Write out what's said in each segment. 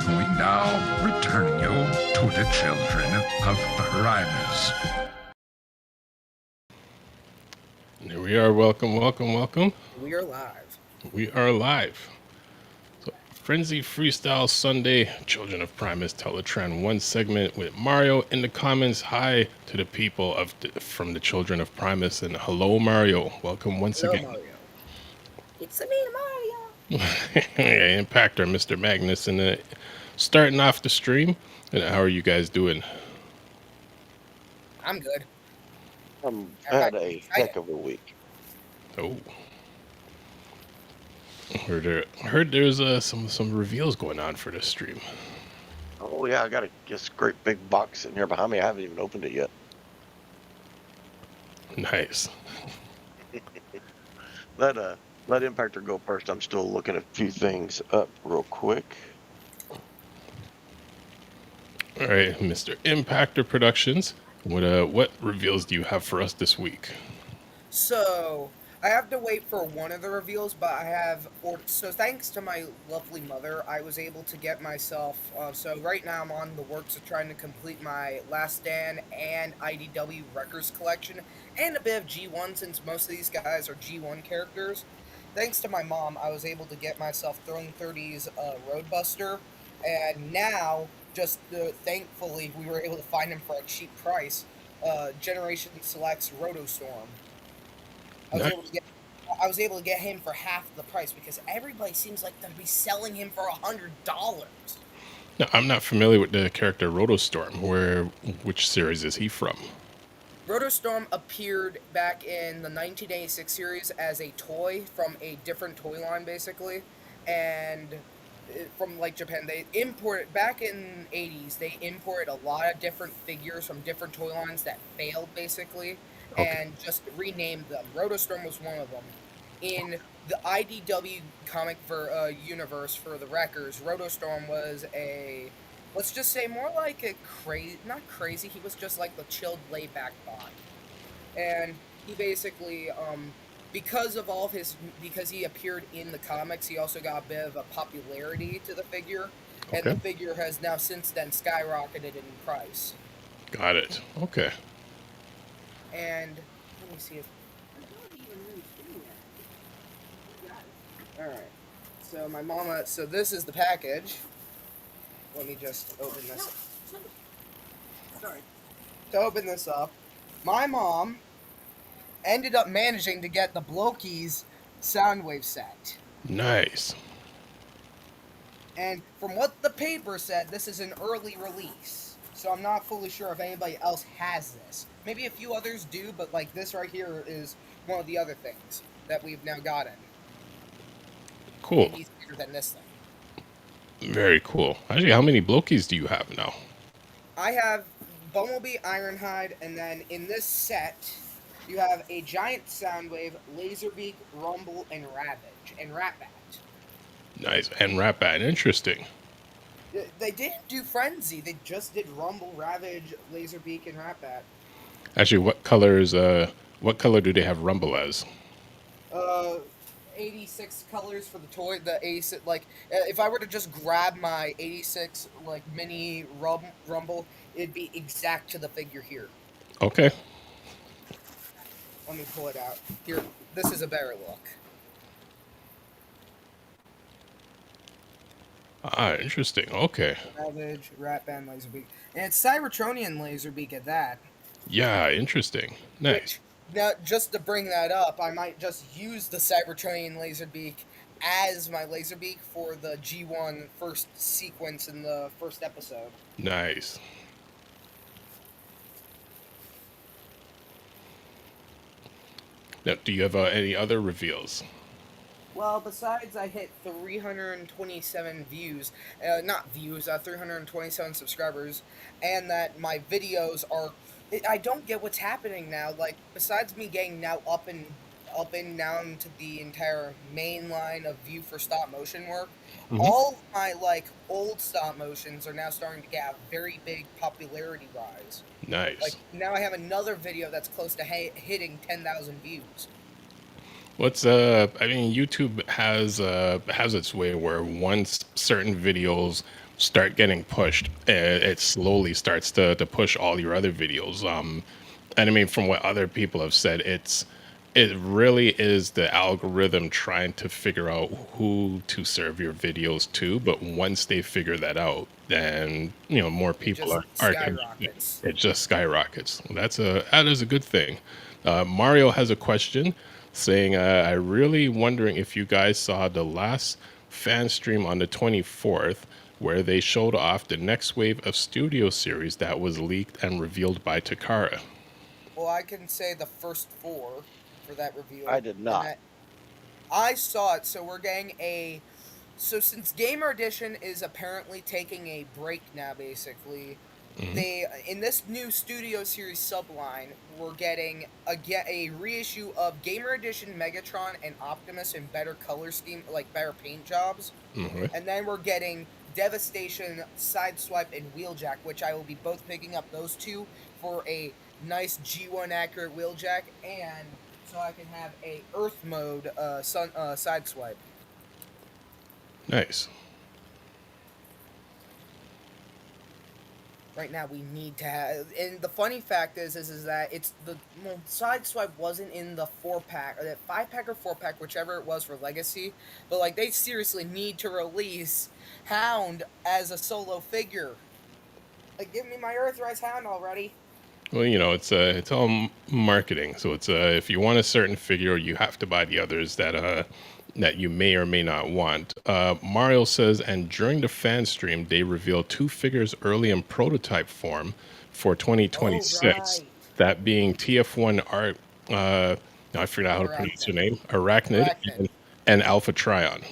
We now return you to the Children of Primus. Here we are. Welcome. We are live. We are live. So, Frenzy Freestyle Sunday, Children of Primus, TelaTraan, one segment with Mario in the comments. Hi to the people from the Children of Primus, and hello, Mario. Welcome once Hello, again. Mario. It's me, Mario. Hey, Impactor, Mr. Magnus, and starting off the stream. And how are you guys doing? I'm good. I had a heck of a week. Oh, heard there's some reveals going on for this stream. Oh yeah, I got this great big box sitting here behind me. I haven't even opened it yet. Nice. Let Impactor go first. I'm still looking a few things up real quick. All right, Mr. Impactor Productions. What reveals do you have for us this week? So, I have to wait for one of the reveals, but I have... So, thanks to my lovely mother, I was able to get myself... so, right now I'm on the works of trying to complete my Last Stand and IDW Wreckers collection, and a bit of G1, since most of these guys are G1 characters. Thanks to my mom, I was able to get myself Throwing 30's Roadbuster, and now... thankfully, we were able to find him for a cheap price. Generation Selects Rotostorm. I was able to get him for half the price because everybody seems like they'd be selling him for $100. Now, I'm not familiar with the character Rotostorm. Which series is he from? Rotostorm appeared back in the 1986 series as a toy from a different toy line, basically, and from like Japan. They imported back in the 80s. They imported a lot of different figures from different toy lines that failed, basically, and just renamed them. Rotostorm was one of them. In the IDW comic universe for the Wreckers, Rotostorm was a, let's just say, more like a not crazy. He was just like the chilled, laid-back bot, and he basically because he appeared in the comics, he also got a bit of a popularity to the figure, and the figure has now since then skyrocketed in price. Got it. Okay. And let me see if all right. So my mama. So this is the package. Let me just open this. Sorry. To open this up, my mom ended up managing to get the Bloki's Soundwave set. Nice. And from what the paper said, this is an early release. So I'm not fully sure if anybody else has this. Maybe a few others do, but like this right here is one of the other things that we've now gotten. Cool. Maybe bigger than this thing. Very cool. Actually, how many Blokis do you have now? I have Bumblebee, Ironhide, and then in this set, you have a Giant Soundwave, Laserbeak, Rumble, and Ravage, and Ratbat. Nice. And Ratbat. Interesting. They didn't do Frenzy. They just did Rumble, Ravage, Laserbeak, and Ratbat. Actually, what color do they have Rumble as? 86 colors for the toy. The 86, like, if I were to just grab my 86, like, mini Rumble, it'd be exact to the figure here. Okay. Let me pull it out. Here, this is a better look. Ah, interesting. Okay. Ravage, Ratbat, Laserbeak. And it's Cybertronian Laserbeak at that. Yeah, interesting. Nice. Now, just to bring that up, I might just use the Cybertronian Laserbeak as my Laserbeak for the G1 first sequence in the first episode. Nice. Now, do you have any other reveals? Well, besides I hit 327 views, 327 subscribers, and that my videos are, I don't get what's happening now. Like, besides me getting now up and down to the entire main line of view for stop motion work, all of my, like, old stop motions are now starting to get a very big popularity rise. Nice. Like, now I have another video that's close to hitting 10,000 views. I mean, YouTube has its way where once certain videos start getting pushed, it slowly starts to push all your other videos. And I mean, from what other people have said, it really is the algorithm trying to figure out who to serve your videos to. But once they figure that out, then more It people just are connected. skyrockets. It just skyrockets. That is a good thing. Mario has a question saying, "I really wondering if you guys saw the last fan stream on the 24th." Where they showed off the next wave of studio series that was leaked and revealed by Takara. Well, I can say the first four for that reveal. I did And not. that I saw it, so we're getting a. So since Gamer Edition is apparently taking a break now, basically, Mhm. they in this new Studio Series subline, we're getting a reissue of Gamer Edition Megatron and Optimus in better color scheme, like better paint jobs, Mhm. and then we're getting Devastation, Sideswipe, and Wheeljack, which I will be both picking up those two for a nice G1 accurate Wheeljack, and so I can have a Earth mode Sideswipe. Nice. Right now we need to have, and the funny fact is that it's Sideswipe wasn't in the 4-pack or that 5-pack or 4-pack, whichever it was for Legacy, but like they seriously need to release Hound as a solo figure. Like, give me my Earthrise Hound already. Well, it's all marketing. So it's if you want a certain figure, you have to buy the others that you may or may not want. Mario says, and during the fan stream, they revealed two figures early in prototype form for Oh 2026. right, That being TF1 Art. I forgot how to pronounce her Arachnid. name. Arachnid Arachnid. and Alpha Trion.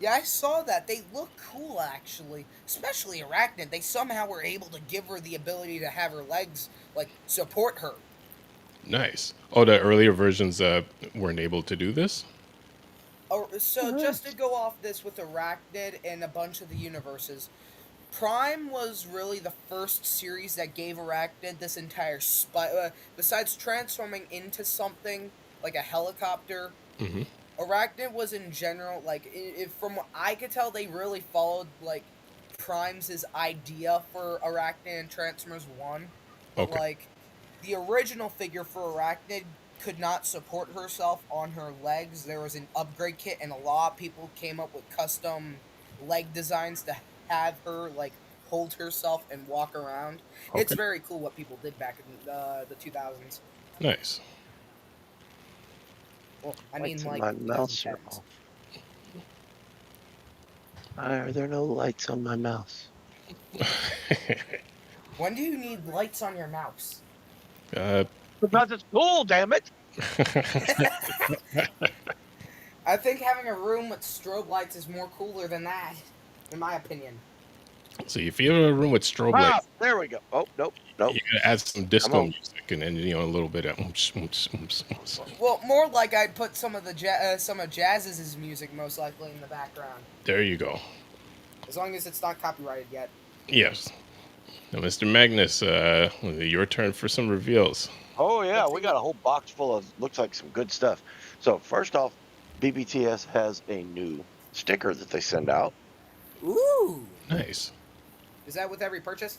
Yeah, I saw that. They look cool, actually. Especially Arachnid. They somehow were able to give her the ability to have her legs, like, support her. Nice. Oh, the earlier versions weren't able to do this. Oh, so just to go off this with Arachnid and a bunch of the universes, Prime was really the first series that gave Arachnid this entire besides transforming into something like a helicopter. Hmm. Arachnid was in general like from what I could tell, they really followed like Prime's idea for Arachnid and Transformers 1, but Okay. like the original figure for Arachnid could not support herself on her legs. There was an upgrade kit, and a lot of people came up with custom leg designs to have her like hold herself and walk around. It's Okay. very cool what people did back in the 2000s. Nice. Well, I Lights mean in like my the mouse are 2010s. off. Why are there no lights on my mouse? When do you need lights on your mouse? uh, Because it's cool, damn it! I think having a room with strobe lights is more cooler than that, in my opinion. so if you have a room with strobe Ah, lights, there we go. Oh, nope, nope. you gotta add some Come disco on. music and then a little bit of oomph, oomph, oomph, oomph. Well, more like I'd put some of some of Jazz's music most likely in the background, There you go. as long as it's not copyrighted yet. Yes. Now, Mr. Magnus, your turn for some reveals. Oh yeah, Let's we see got a whole box full of looks like some good stuff. So first off, BBTS has a new sticker that they send out. Ooh, Nice. is that with every purchase?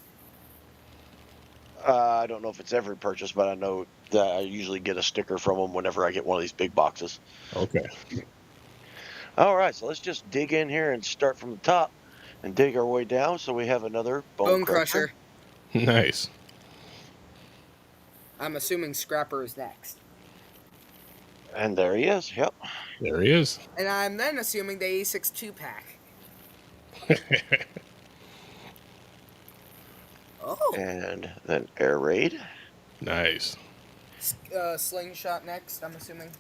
I don't know if it's every purchase, but I know that I usually get a sticker from them whenever I get one of these big boxes. Okay. All right, so let's just dig in here and start from the top and dig our way down. So we have another Bone Crusher. Nice. I'm assuming Scrapper is next. And there he is. Yep. There he is. And I'm then assuming the A6 2-pack. Oh, And then Air Raid. Nice. Slingshot next, I'm assuming.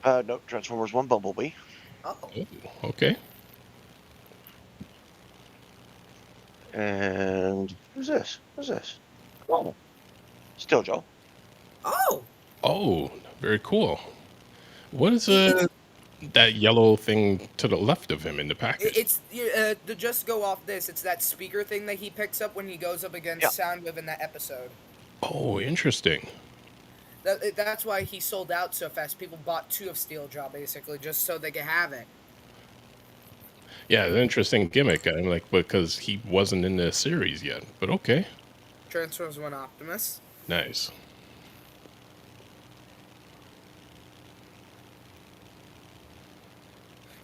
Nope, Transformers 1 Bumblebee. Oh, Ooh, okay. And who's this? Who's this? Oh, Still Joe. oh, Oh, very cool. What is that yellow thing to the left of him in the package? it's to just go off this. It's that speaker thing that he picks up when he goes up against Yeah. Soundwave in that episode. Oh, interesting. That's why he sold out so fast. People bought 2 of Steeljaw basically just so they could have it. Yeah, an interesting gimmick. I'm like, because he wasn't in the series yet. But okay, Transformers 1 Optimus. nice.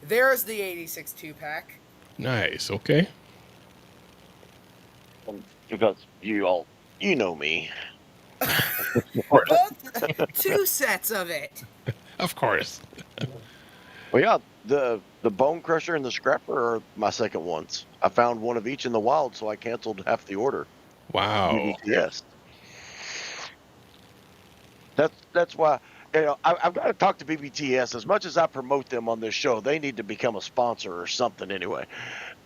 There's the 86 2-pack. Nice. Okay. Because you know me. Both 2 sets of it. Of course. Well, yeah, the Bone Crusher and the Scrapper are my second ones. I found one of each in the wild, so I canceled half the order. Wow. Yes. That's why I've got to talk to BBTS. As much as I promote them on this show, they need to become a sponsor or something anyway.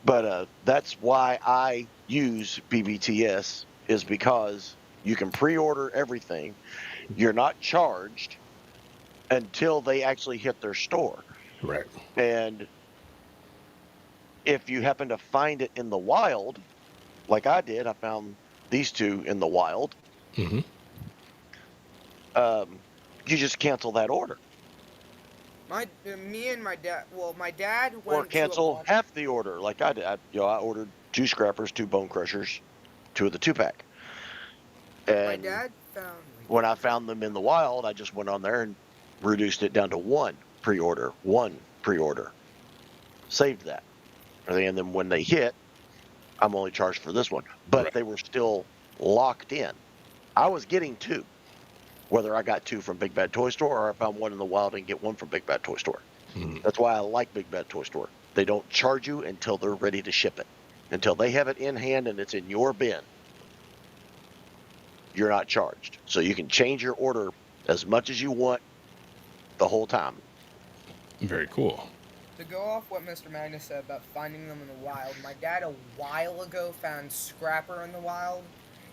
But that's why I use BBTS, is because you can pre-order everything. You're not charged until they actually hit their store. Right. And if you happen to find it in the wild, like I did, I found these 2 in the wild. Mm-hmm. You just cancel that order. Me and my dad. Well, my dad went Or cancel half the order, like I did. I ordered 2 Scrappers, 2 Bone Crushers, 2 of the 2-pack. And my dad found. when I found them in the wild, I just went on there and reduced it down to 1 pre-order. Saved that. And then when they hit, I'm only charged for this one. But they were still locked in. I was getting 2. Whether I got 2 from Big Bad Toy Store or I found 1 in the wild and get 1 from Big Bad Toy Store. Mm-hmm. That's why I like Big Bad Toy Store. They don't charge you until they're ready to ship it. Until they have it in hand and it's in your bin, you're not charged. So you can change your order as much as you want the whole time. Very cool. To go off what Mr. Magnus said about finding them in the wild, my dad a while ago found Scrapper in the wild.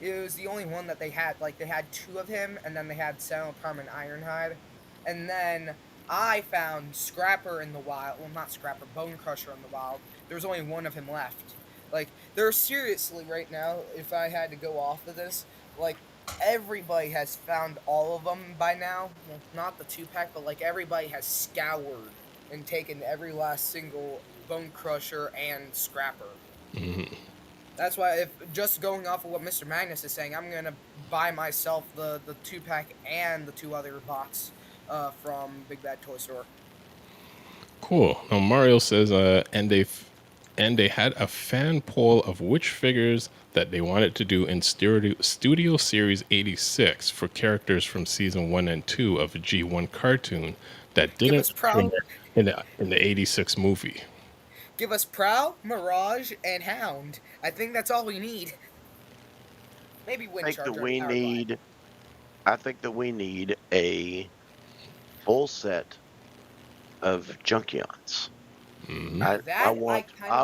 It was the only one that they had. Like, they had 2 of him, and then they had TelaTraan and Ironhide. And then I found Scrapper in the wild. Well, not Scrapper, Bone Crusher in the wild. There was only 1 of him left. Like, there's seriously right now, if I had to go off of this, like, everybody has found all of them by now. Well, not the 2-pack, but, like, everybody has scoured and taken every last single Bone Crusher and Scrapper. Mm-hmm. That's why, if just going off of what Mr. Magnus is saying, I'm gonna buy myself the 2-pack and the 2 other box from Big Bad Toy Store. Cool. Now Mario says, and they had a fan poll of which figures that they wanted to do in Studio Series 86 for characters from season 1 and 2 of a G1 cartoon that didn't appear in the 86 movie. Give us Prowl, Mirage, and Hound. I think that's all we need. Maybe Windcharger. I think that we need a full set of Junkions. Mm-hmm. I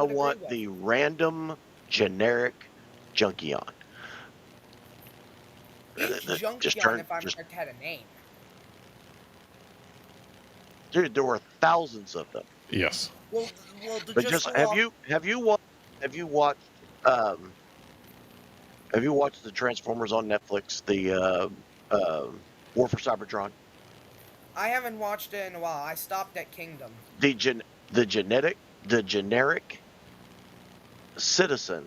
want the random generic Junkion. Each Junkion, if I'm correct, had a name. Dude, there were thousands of them. Yes. Well, but just have you watched the Transformers on Netflix? The War for Cybertron. I haven't watched it in a while. I stopped at Kingdom. The generic citizen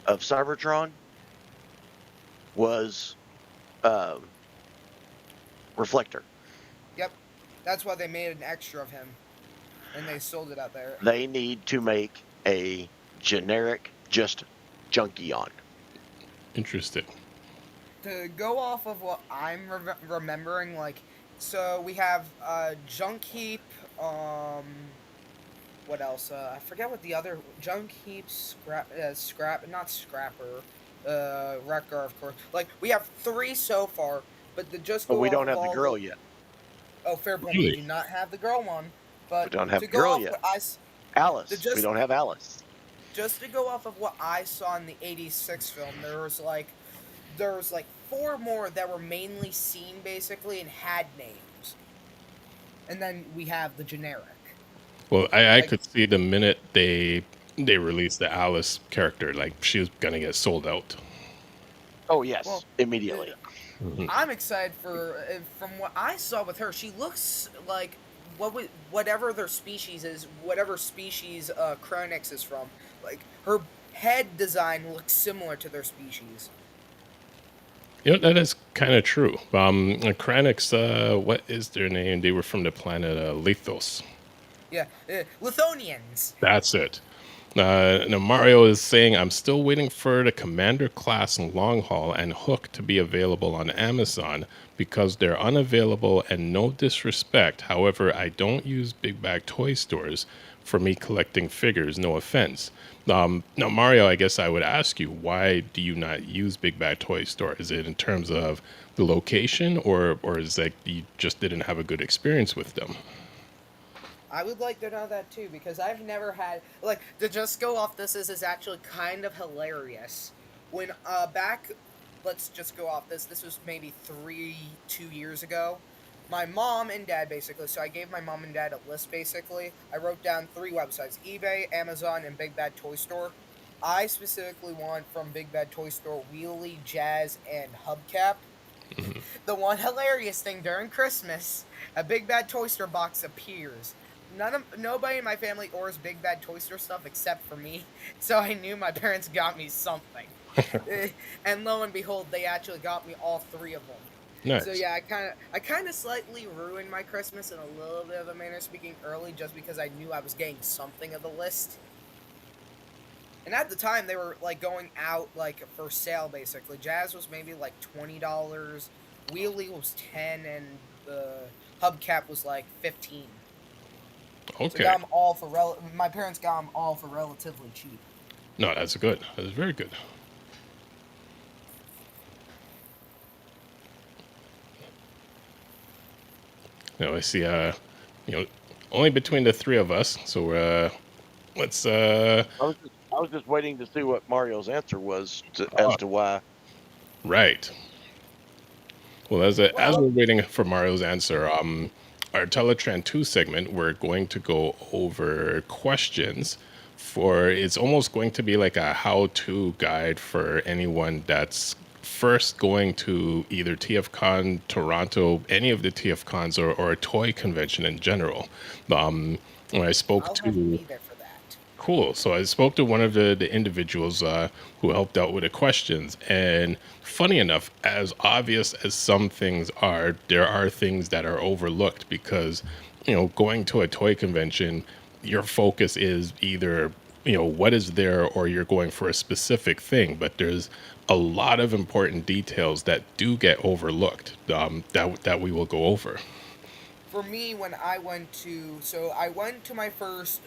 of Cybertron was Reflector. Yep, that's why they made an extra of him, and they sold it out there. They need to make a generic, just Junkion. Interesting. To go off of what I'm remembering, like, so we have Junk Heap, what else? I forget what the other, Junk Heap, not Scrapper, Wrecker, of course. Like, we have 3 so far, but But we don't have the girl yet. Oh, fair point. We do not have the girl one. But we don't have the girl yet. Alice. We don't have Alice. Just to go off of what I saw in the 86 film, there was like 4 more that were mainly seen, basically, and had names. And then we have the generic. Well, I could see the minute they released the Alice character, like, she was going to get sold out. Oh, yes. Immediately. Mhm. I'm excited for from what I saw with her. She looks like whatever their species is, whatever species Chronix is from. Like her head design looks similar to their species. You know, that is kind of true. Kranix, what is their name? They were from the planet Lithos. Yeah, Lithonians. That's it. Now Mario is saying, I'm still waiting for the Commander class long haul and Hook to be available on Amazon because they're unavailable and no disrespect. However, I don't use big bag toy stores for me collecting figures. No offense. Now, Mario, I guess I would ask you, why do you not use big bag toy store? Is it in terms of the location, or is it you just didn't have a good experience with them? I would like to know that too because I've never had like to just go off this is actually kind of hilarious. When back let's just go off this. This was maybe 2 years ago. My mom and dad basically, so I gave my mom and dad a list basically. I wrote down three websites: eBay, Amazon, and Big Bad Toy Store. I specifically want from Big Bad Toy Store Wheelie, Jazz, and Hubcap. Mhm. The one hilarious thing during Christmas, a Big Bad Toy Store box appears. Nobody in my family orders Big Bad Toy Store stuff except for me, so I knew my parents got me something. And lo and behold, they actually got me all three of them. So Nice. yeah, I kind of slightly ruined my Christmas in a little bit of a manner speaking early, just because I knew I was getting something of the list. And at the time, they were like going out like for sale basically. Jazz was maybe like $20, Wheelie was 10, and the Hubcap was like 15. So Okay. got them all for my parents got them all for relatively cheap. No, that's good. That's very good. I see. You know, only between the three of us. So let's. I was just waiting to see what Mario's answer was as to why. Right. Well, as Well, we're waiting for Mario's answer, our TelaTraan 2 segment, we're going to go over questions for it's almost going to be like a how-to guide for anyone that's first going to either TFCon, Toronto, any of the TFCons, or a toy convention in general. When I spoke I'll have to to be there for that. Cool. So I spoke to one of the individuals who helped out with the questions. And funny enough, as obvious as some things are, there are things that are overlooked because, going to a toy convention, your focus is either, what is there or you're going for a specific thing. But there's a lot of important details that do get overlooked that we will go over. For me, when I went to my first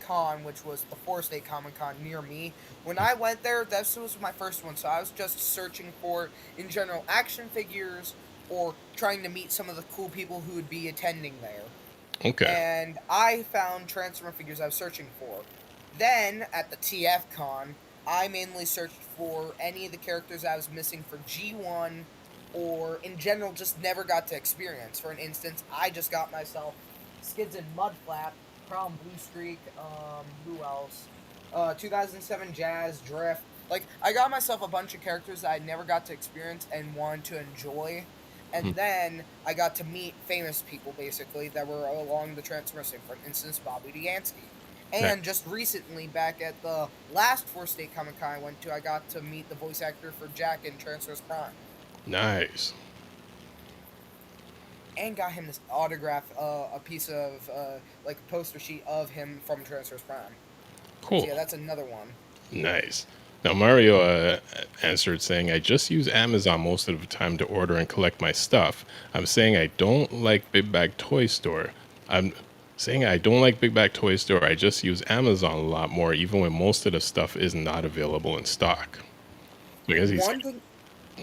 con, which was the 4 State Comic Con near me. When I went there, this was my first one, so I was just searching for, in general, action figures or trying to meet some of the cool people who would be attending there. Okay. And I found Transformer figures I was searching for. Then, at the TF Con, I mainly searched for any of the characters I was missing for G1 or in general just never got to experience. For an instance, I just got myself Skids and Mudflap, Crown Blue Streak, who else? 2007 Jazz, Drift. Like, I got myself a bunch of characters that I never got to experience and wanted to enjoy. Hmm. And then I got to meet famous people, basically, that were along the Transformer scene. For instance, Bobby Diansky. Nice. And just recently, back at the last 4 State Comic Con I went to, I got to meet the voice actor for Jack in Transformers Prime. Nice. And got him this autograph, a piece of, like, a poster sheet of him from Transformers Prime. So Cool. yeah, that's another one. Nice. Now, Mario answered saying, I just use Amazon most of the time to order and collect my stuff. I'm saying I don't like Big Bag Toy Store. I'm saying I don't like Big Bag Toy Store. I just use Amazon a lot more, even when most of the stuff is not available in stock. I guess he's, One thing,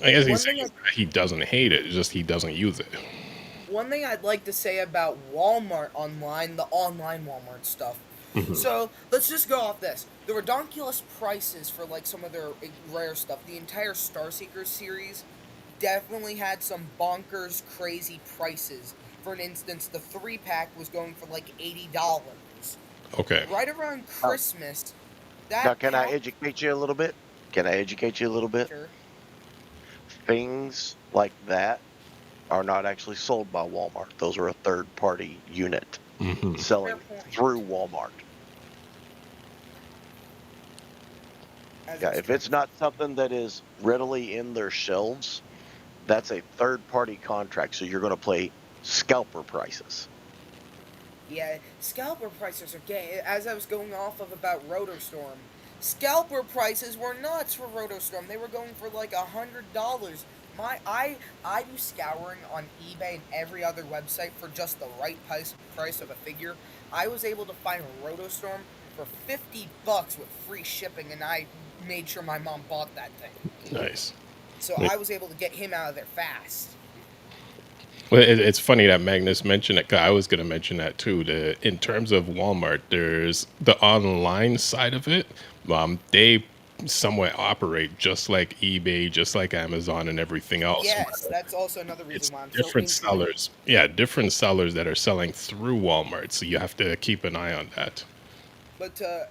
I guess he's one thing, saying he doesn't hate it, it's just he doesn't use it. one thing I'd like to say about Walmart online, the online Walmart stuff. Mhm. So let's just go off this. The redonkulous prices for like some of their rare stuff. The entire Starseeker series definitely had some bonkers, crazy prices. For an instance, the 3-pack was going for like $80. Okay. Right around Now, Christmas, now, that can I pack. educate you a little bit? Can I educate you a little bit? Sure. Things like that are not actually sold by Walmart. Those are a third-party unit Hmm. selling Fair point. through Walmart. As Yeah, if it's not something that is readily in their shelves, that's a third-party contract. So you're going to pay scalper prices. Yeah, scalper prices are gay. As I was going off of about Rotostorm, scalper prices were nuts for Rotostorm. They were going for like $100. I do scouring on eBay and every other website for just the right price of a figure. I was able to find a Rotostorm for $50 with free shipping, and I made sure my mom bought that thing. Nice. So Wait, I was able to get him out of there fast. well, it's funny that Magnus mentioned it. 'Cause I was going to mention that too. In terms of Walmart, there's the online side of it. They somewhat operate just like eBay, just like Amazon and everything else. Yes, that's also another It's reason why I'm so different into it. sellers. Yeah, different sellers that are selling through Walmart. So you have to keep an eye on that. But to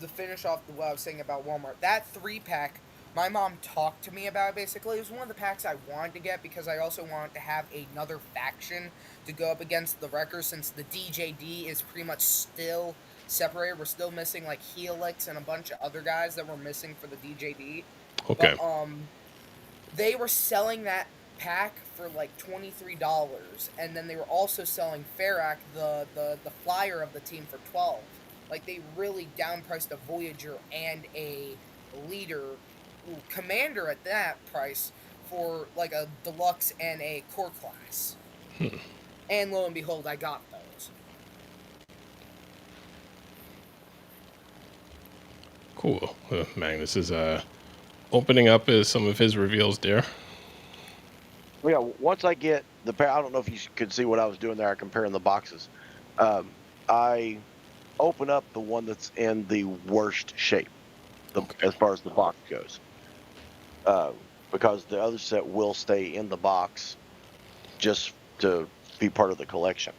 finish off what I was saying about Walmart, that 3-pack, my mom talked to me about basically. It was one of the packs I wanted to get because I also wanted to have another faction to go up against the Wreckers since the DJD is pretty much still separated. We're still missing like Helix and a bunch of other guys that were missing for the DJD. But Okay. they were selling that pack for like $23, and then they were also selling Ferrak, the flyer of the team, for 12. Like they really downpriced a Voyager and a leader, commander at that price for like a deluxe and a core class. And lo and behold, I got those. Cool. Magnus is opening up some of his reveals there. Yeah, once I get the pair, I don't know if you could see what I was doing there, comparing the boxes. I open up the one that's in the worst shape, Okay. as far as the box goes, because the other set will stay in the box just to be part of the collection.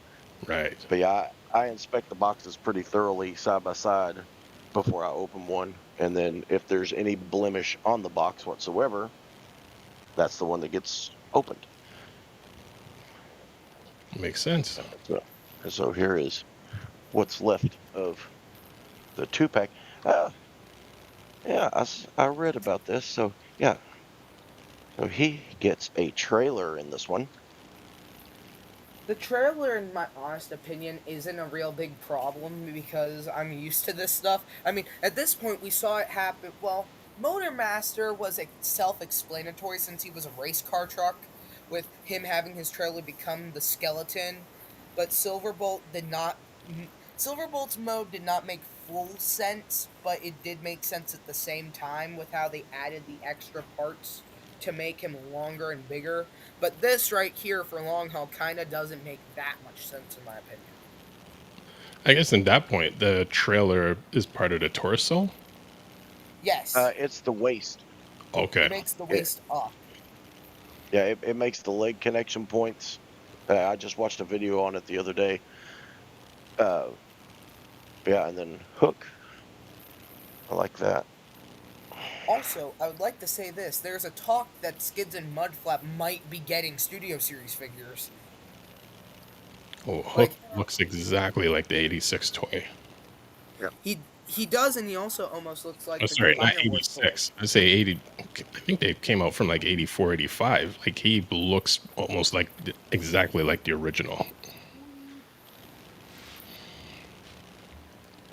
Right. But yeah, I inspect the boxes pretty thoroughly side by side before I open one, and then if there's any blemish on the box whatsoever, that's the one that gets opened. Makes sense. So here is what's left of the 2-pack. Yeah, I read about this. So yeah, so he gets a trailer in this one. The trailer, in my honest opinion, isn't a real big problem because I'm used to this stuff. I mean, at this point, we saw it happen. Well, Motormaster was self-explanatory since he was a race car truck, with him having his trailer become the skeleton. But Silverbolt did not. Silverbolt's mode did not make full sense, but it did make sense at the same time with how they added the extra parts to make him longer and bigger. But this right here for long haul kind of doesn't make that much sense in my opinion. I guess in that point, the trailer is part of the torso. Yes, It's the waist. Okay. it makes the It, waist up. yeah, it makes the leg connection points. I just watched a video on it the other day. Uh, yeah, and then hook. I like that. Also, I would like to say this. There's a talk that Skids and Mudflap might be getting Studio Series figures. Oh, Hook Like, looks exactly like the 86 toy. Yeah. he does, and he also almost looks like Oh, the sorry, not Combiner Wars toy. 86. I say 80. I think they came out from like 84, 85. Like he looks almost like exactly like the original.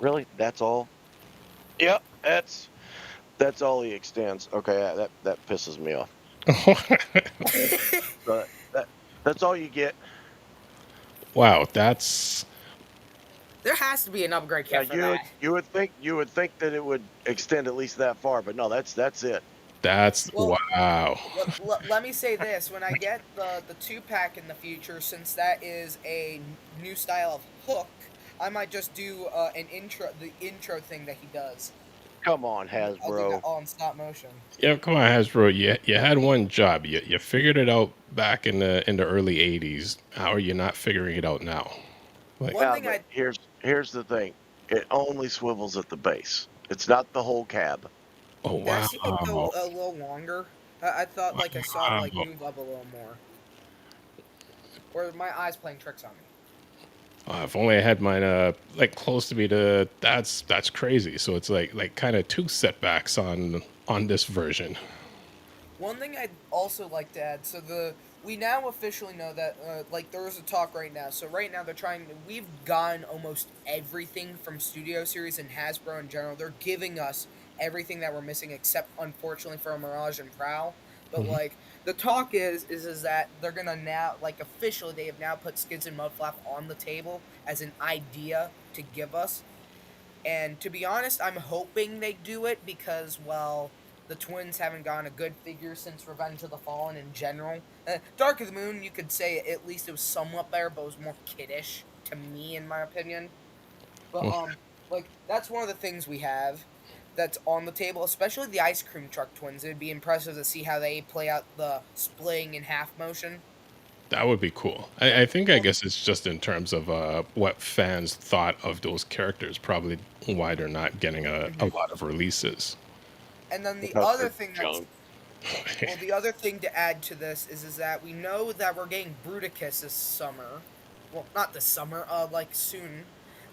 Really? That's all? Yep, that's all he extends. Okay, yeah, that pisses me off. But that's all you get. Wow, that's There has to be an upgrade Yeah, kit for that. you would think that it would extend at least that far, but no, that's it. Well, wow. let me say this: when I get the 2-pack in the future, since that is a new style of Hook, I might just do the intro thing that he does. Come on, I'll do that Hasbro. all in stop motion. Yeah, come on, Hasbro. You had one job. You figured it out back in the early 80s. How are you not figuring it out now? Like, One Yeah, thing but I here's the thing. It only swivels at the base. It's not the whole cab. oh Did I wow. see it go a little longer? I thought like I saw it like Wow. move up a little more. Or are my eyes playing tricks on me? If only I had mine like close to me to that's crazy. So it's like kind of two setbacks on this version. One thing I'd also like to add, so we now officially know that like there is a talk right now. So right now we've gotten almost everything from Studio Series and Hasbro in general. They're giving us everything that we're missing except unfortunately for Mirage and Prowl. But Mhm. like the talk is that they're gonna now like officially they have now put Skids and Mudflap on the table as an idea to give us. And to be honest, I'm hoping they do it because, well, the twins haven't gotten a good figure since Revenge of the Fallen in general. Dark of the Moon, you could say at least it was somewhat better, but it was more kiddish to me, in my opinion. But Well, like that's one of the things we have that's on the table, especially the ice cream truck twins. It'd be impressive to see how they play out the splitting in half motion. that would be cool. I Well, guess it's just in terms of what fans thought of those characters, probably why they're not getting a mhm. lot of releases. And then the because other they're thing that's junk. Well, the other thing to add to this is that we know that we're getting Bruticus this summer. Well, not this summer, like soon.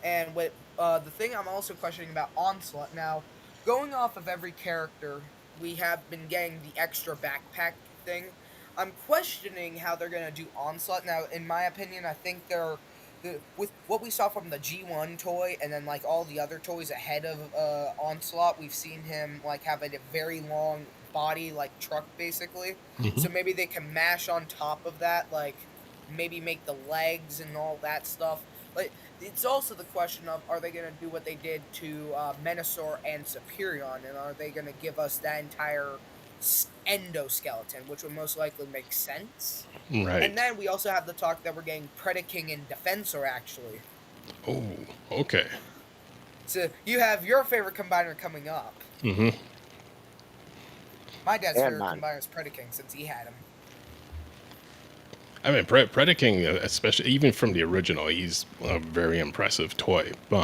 And with the thing I'm also questioning about Onslaught now, going off of every character, we have been getting the extra backpack thing. I'm questioning how they're gonna do Onslaught now. In my opinion, I think with what we saw from the G1 toy and then like all the other toys ahead of Onslaught, we've seen him like have a very long body like truck basically. Mhm. So maybe they can mash on top of that, like maybe make the legs and all that stuff. Like it's also the question of are they gonna do what they did to Menasor and Superion, and are they gonna give us that entire endoskeleton, which would most likely make sense. And Right. then we also have the talk that we're getting Predaking and Defensor actually. Oh, okay. So you have your favorite combiner coming up. Hmm. My dad's And favorite mine. combiner is Predaking since he had him. I mean, Predaking, especially even from the original, he's a very impressive toy. But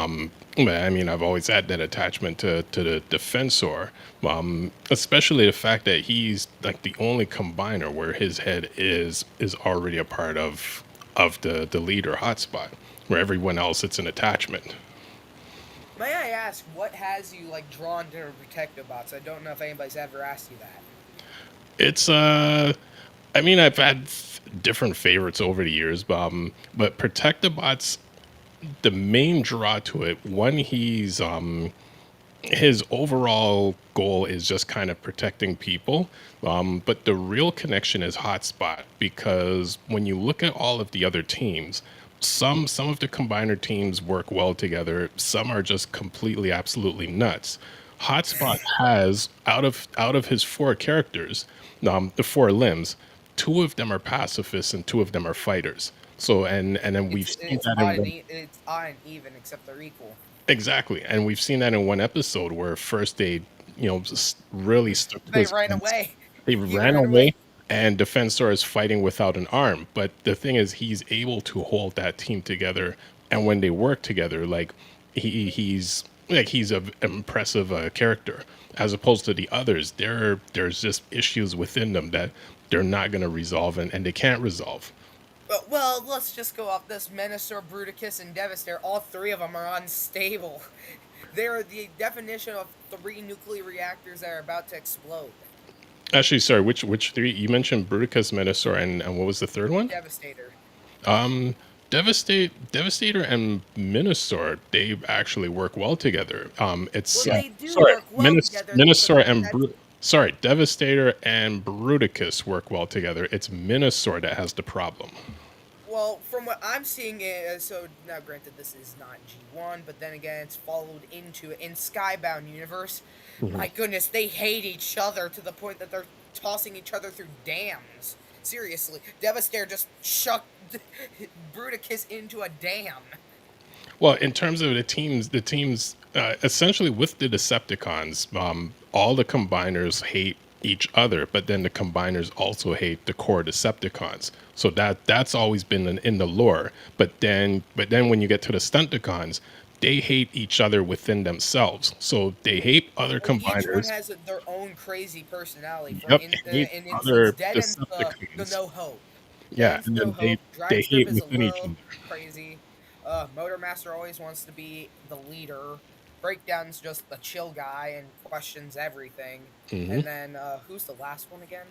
I mean, I've always had that attachment to the Defensor, especially the fact that he's like the only combiner where his head is already a part of the leader hotspot, where everyone else it's an attachment. May I ask, what has you like drawn to Protective Bots? I don't know if anybody's ever asked you that. It's I mean, I've had different favorites over the years, but Protectobots, the main draw to it, one he's his overall goal is just kind of protecting people. But the real connection is Hotspot because when you look at all of the other teams, some of the combiner teams work well together. Some are just completely absolutely nuts. Hotspot has out of his four characters, the four limbs, two of them are pacifists and two of them are fighters. So and then we've seen It's that odd in and one. it's odd and even except they're equal. Exactly, and we've seen that in one episode where first they, just really stuck to They his ran guns. away. They He ran ran away. away, and Defensor is fighting without an arm. But the thing is, he's able to hold that team together, and when they work together, like he's an impressive character, as opposed to the others. There's just issues within them that they're not going to resolve, and they can't resolve. Well, let's just go off this. Menasor, Bruticus, and Devastator, all three of them are unstable. They're the definition of three nuclear reactors that are about to explode. Actually, sorry, which three you mentioned? Bruticus, Menasor, and what was the third one? Devastator. Devastator and Minosaur, they actually work well together. Well, It's they do sorry, work well together, but Minosaur and that's sorry, Devastator and Bruticus work well together. It's Minosaur that has the problem. well, from what I'm seeing, so now granted this is not G1, but then again it's followed into in Skybound universe. Mhm. My goodness, they hate each other to the point that they're tossing each other through dams. Seriously, Devastator just chucked Bruticus into a dam. Well, in terms of the teams essentially with the Decepticons, all the combiners hate each other, but then the combiners also hate the core Decepticons. So that's always been in the lore. But then when you get to the Stunticons, they hate each other within themselves. So they hate other Well, each one combiners. has their own crazy personality. For Yep, they hate in instance, other Dead End's the Decepticons. No Hope. Dead Yeah, End's and No then Hope. they Dragstrip hate is a within each little other. crazy. Motormaster always wants to be the leader. Breakdown's just the chill guy and questions everything. Hmm. And then who's the last one again?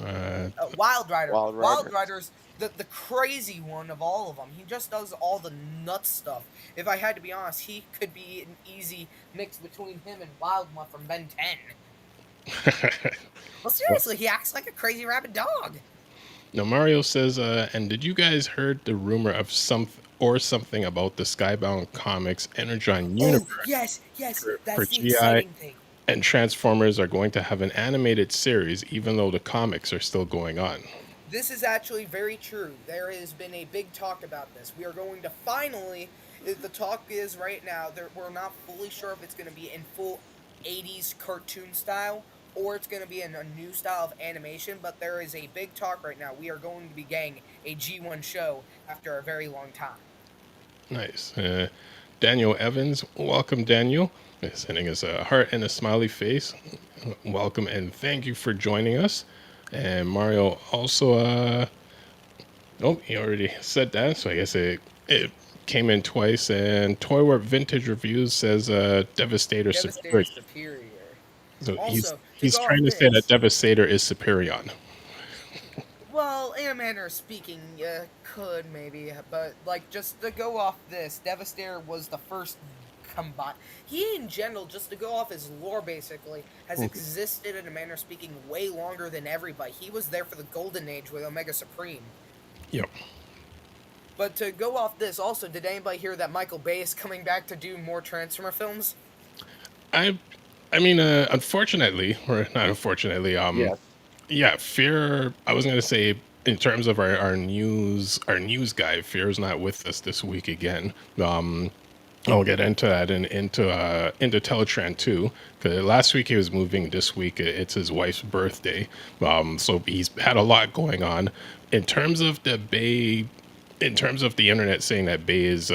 Uh, Wild Rider. Wild Wild Rider. Rider's the crazy one of all of them. He just does all the nut stuff. If I had to be honest, he could be an easy mix between him and Wildmuff from Ben 10. Well, seriously, he acts like a crazy rabid dog. now Mario says, and did you guys heard the rumor of something about the Skybound Comics Energon Oh, universe yes, for that's the GI exciting thing. and Transformers are going to have an animated series, even though the comics are still going on. This is actually very true. There has been a big talk about this. We are going to finally. The talk is right now. We're not fully sure if it's going to be in full 80s cartoon style or it's going to be in a new style of animation. But there is a big talk right now. We are going to be getting a G1 show after a very long time. Nice. Daniel Evans, welcome, Daniel. Sending us a heart and a smiley face. Welcome and thank you for joining us. And Mario also, oh, he already said that, so I guess it came in twice. And Toy Warp Vintage Reviews says Devastator Devastator superior. Superior. So Also, to he's go off trying to say that this, Devastator is superior. well, in a manner of speaking, could maybe, but like just to go off this, Devastator was the first combine. He in general, just to go off his lore, basically has existed in a manner of speaking way longer than everybody. He was there for the golden age with Omega Supreme. Yep. But to go off this, also, did anybody hear that Michael Bay is coming back to do more Transformer films? I I mean, unfortunately, or not unfortunately, Yes. yeah, Fear. I was gonna say in terms of our news guy, Fear's not with us this week again. I'll get into that and into TelaTraan too. Cause last week he was moving. This week it's his wife's birthday. So he's had a lot going on. In terms of the Bay, in terms of the internet saying that Bay is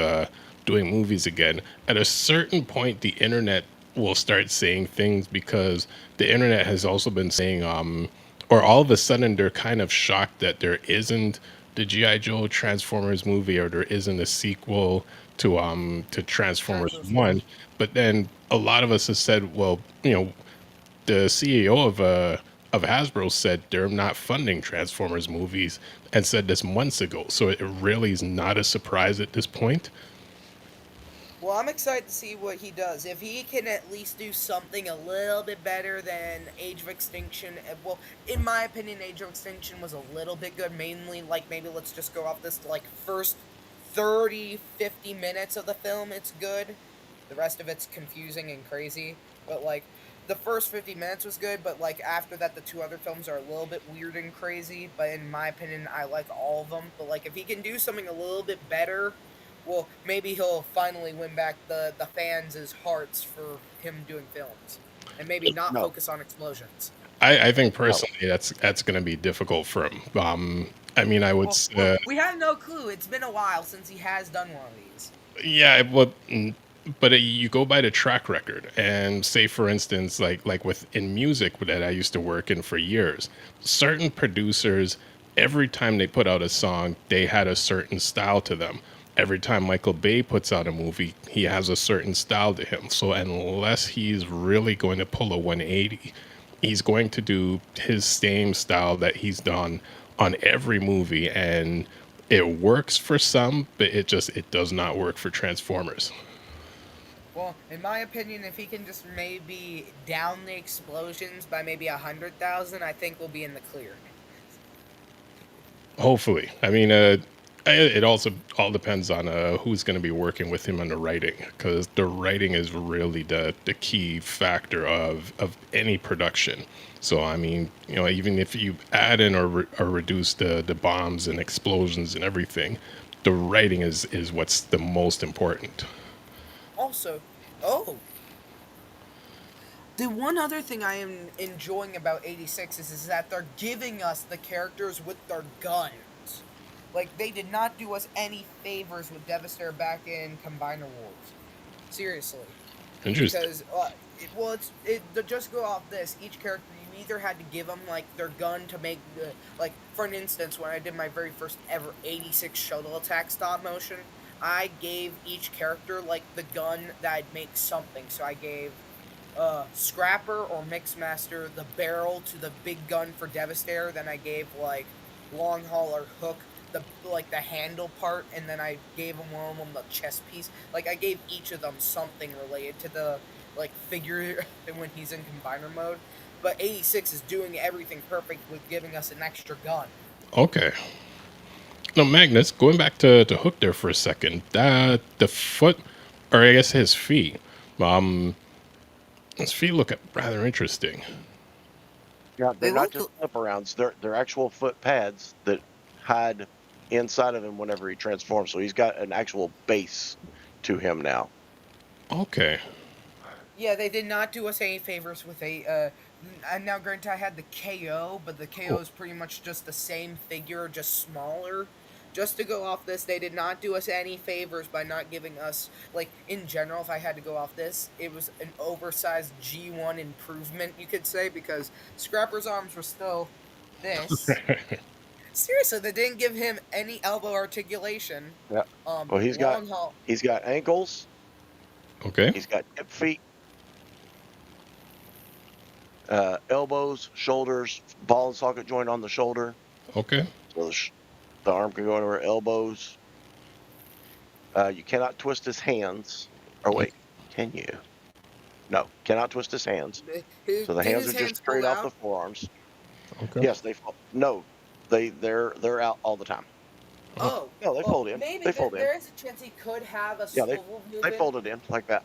doing movies again, at a certain point the internet will start saying things because the internet has also been saying or all of a sudden they're kind of shocked that there isn't the GI Joe Transformers movie or there isn't a sequel to Transformers Transformers 1. But then a lot of us have said, well, the CEO of Hasbro said they're not funding Transformers movies and said this months ago. So it really is not a surprise at this point. Well, I'm excited to see what he does. If he can at least do something a little bit better than Age of Extinction. Well, in my opinion, Age of Extinction was a little bit good. Mainly, like, maybe let's just go off this, like, first 30, 50 minutes of the film, it's good. The rest of it's confusing and crazy. But, like, the first 50 minutes was good, but, like, after that, the two other films are a little bit weird and crazy. But in my opinion, I like all of them. But, like, if he can do something a little bit better, well, maybe he'll finally win back the fans' hearts for him doing films, and maybe not No. focus on explosions. I think personally that's going to be difficult for him. I mean, I would Well, we have no clue. It's been a while since he has done one of these. yeah, but you go by the track record and say, for instance, like with in music that I used to work in for years, certain producers, every time they put out a song, they had a certain style to them. Every time Michael Bay puts out a movie, he has a certain style to him. So unless he's really going to pull a 180, he's going to do his same style that he's done on every movie, and it works for some, but it does not work for Transformers. Well, in my opinion, if he can just maybe down the explosions by maybe 100,000, I think we'll be in the clear. Hopefully. I mean, it also all depends on who's going to be working with him on the writing, because the writing is really the key factor of any production. So I mean, even if you add in or reduce the bombs and explosions and everything, the writing is what's the most important. Also, oh, the one other thing I am enjoying about 86 is that they're giving us the characters with their guns. Like, they did not do us any favors with Devastator back in Combiner Wars. Seriously. Interesting. Because just go off this, each character you either had to give them like their gun to make the, like, for an instance, when I did my very first ever 86 shuttle attack stop motion, I gave each character like the gun that'd make something. So I gave Scrapper or Mixmaster the barrel to the big gun for Devastator. Then I gave like Long Haul or Hook the handle part, and then I gave one of them the chest piece. Like I gave each of them something related to the like figure when he's in combiner mode. But 86 is doing everything perfect with giving us an extra gun. Okay. Now, Magnus, going back to Hook there for a second, the foot, or I guess his feet, um, his feet look rather interesting. Yeah, They they're not look just flip arounds. They're actual foot pads that hide inside of him whenever he transforms. So he's got an actual base to him now. Okay. Yeah, they did not do us any favors with a. And now, granted, I had the KO, but the KO is pretty much just the same figure, just smaller. Just to go off this, they did not do us any favors by not giving us, like, in general, if I had to go off this, it was an oversized G1 improvement, you could say, because Scrapper's arms were still this. Seriously, they didn't give him any elbow articulation. Yeah. Well, he's got ankles. Okay. He's got hip feet, elbows, shoulders, ball and socket joint on the shoulder. Okay. So the arm can go into her elbows. You cannot twist his hands. Or wait, can you? No, cannot twist his hands. So the hands are just straight off the forearms. Okay. Yes, they fall. No, they're out all the time. Oh, no, they fold in. Maybe they fold in. There is a chance he could have a Yeah, swivel movement. they folded in like that.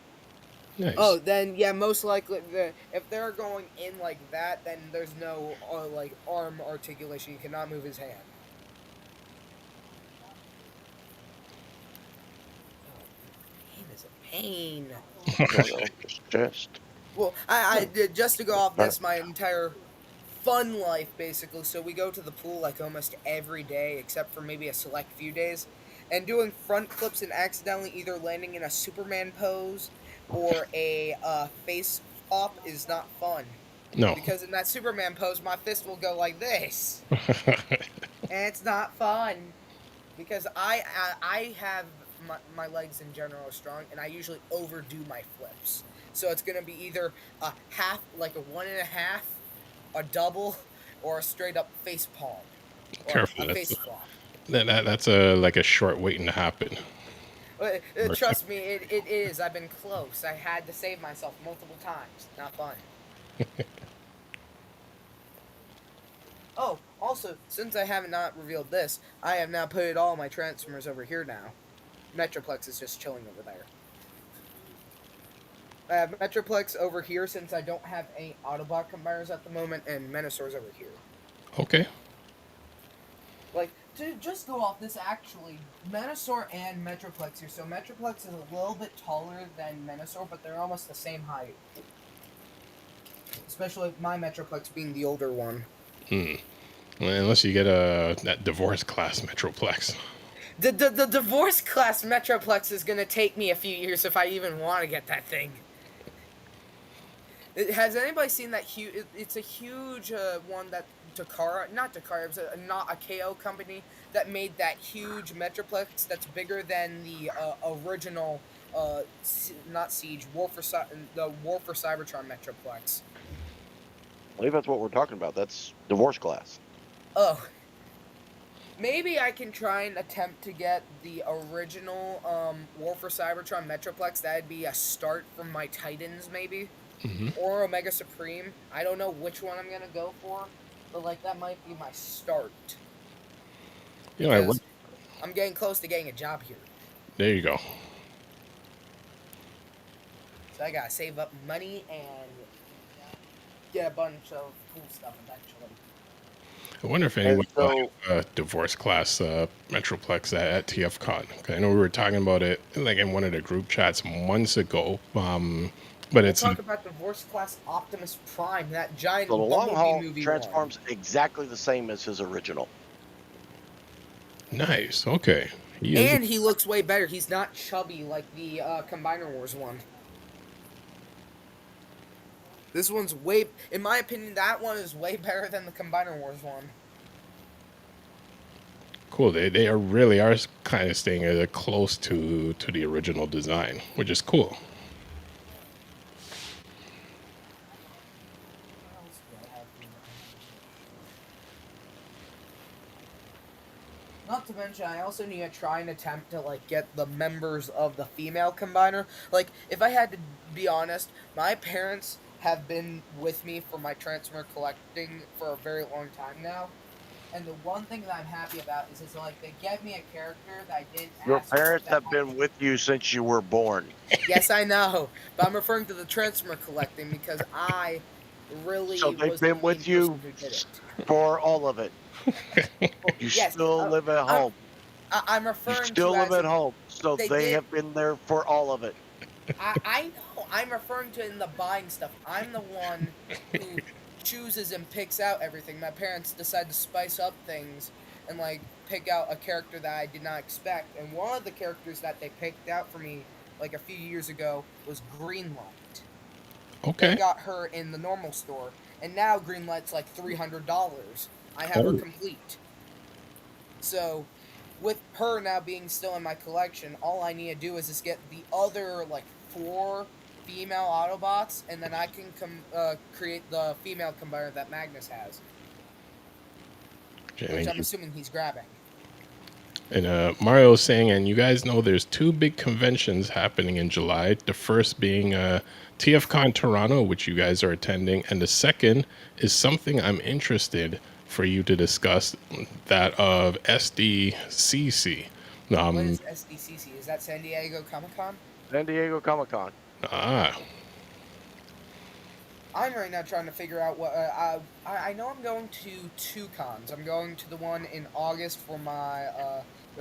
Nice. Oh, then yeah, most likely if they're going in like that, then there's no like arm articulation. You cannot move his hand. Pain is a pain. just. Well, I just to go off this, my entire fun life basically. So we go to the pool like almost every day, except for maybe a select few days, and doing front flips and accidentally either landing in a Superman pose or a face flop is not fun. No. Because in that Superman pose, my fist will go like this, and it's not fun. Because I have my legs in general are strong, and I usually overdo my flips. So it's gonna be either a half, like a 1.5, a double, or a straight up face palm. Or Careful. a face flop. That's like a short waiting to happen. Trust me, it is. I've been close. I had to save myself multiple times. Not fun. Oh, also, since I have not revealed this, I have now put all my Transformers over here now. Metroplex is just chilling over there. I have Metroplex over here since I don't have any Autobot combiners at the moment, and Menasors over here. Okay. Like, to just go off this, actually, Menasor and Metroplex here. So Metroplex is a little bit taller than Menasor, but they're almost the same height. Especially my Metroplex being the older one. Well, unless you get that divorce class Metroplex. The divorce class Metroplex is gonna take me a few years if I even want to get that thing. Has anybody seen that huge? It's a huge one that not Takara, it was not a KO company that made that huge Metroplex that's bigger than the original, not Siege, the War for Cybertron Metroplex. I believe that's what we're talking about. That's divorce class. Oh. Maybe I can try and attempt to get the original War for Cybertron Metroplex. That'd be a start from my Titans, maybe. Mm-hmm. Or Omega Supreme. I don't know which one I'm going to go for, but like that might be my start. Yeah, I'm getting close to getting a job here. There you go. So I got to save up money and get a bunch of cool stuff eventually. I wonder if anyone got divorce class Metroplex at TFCon. I know we were talking about it like in one of the group chats months ago. But it's talk about divorce class Optimus Prime, that giant the long haul movie transforms exactly the same as his original. Nice. Okay. He is. And he looks way better. He's not chubby like the Combiner Wars one. This one's way, in my opinion, that one is way better than the Combiner Wars one. Cool. They are really are kind of staying close to the original design, which is cool. Not to mention, I also need to try and attempt to like get the members of the female combiner. Like, if I had to be honest, my parents have been with me for my Transformer collecting for a very long time now. And the one thing that I'm happy about is it's like they gave me a character that I didn't Your ask for. parents have been with you since you were born. Yes, I know, but I'm referring to the Transformer collecting because I really So they've was been the with main you person who did it. for all of it. Well, You yes, still live at home. I'm You referring still to live as at home. So they they did- have been there for all of it. I know. I'm referring to in the buying stuff. I'm the one who chooses and picks out everything. My parents decide to spice up things and like pick out a character that I did not expect. And one of the characters that they picked out for me like a few years ago was Greenlight. I Okay. got her in the normal store, and now Greenlight's like $300. I have her Oh. complete. So, with her now being still in my collection, all I need to do is just get the other like 4 female Autobots, and then I can create the female combiner that Magnus has, which I'm assuming he's grabbing. And Mario's saying, and you guys know there's 2 big conventions happening in July. The first being TFCon Toronto, which you guys are attending, and the second is something I'm interested for you to discuss, that of SDCC. What is SDCC? Is that San Diego Comic Con? San Diego Comic Con. I'm right now trying to figure out what I know. I'm going to 2 cons. I'm going to the one in August for my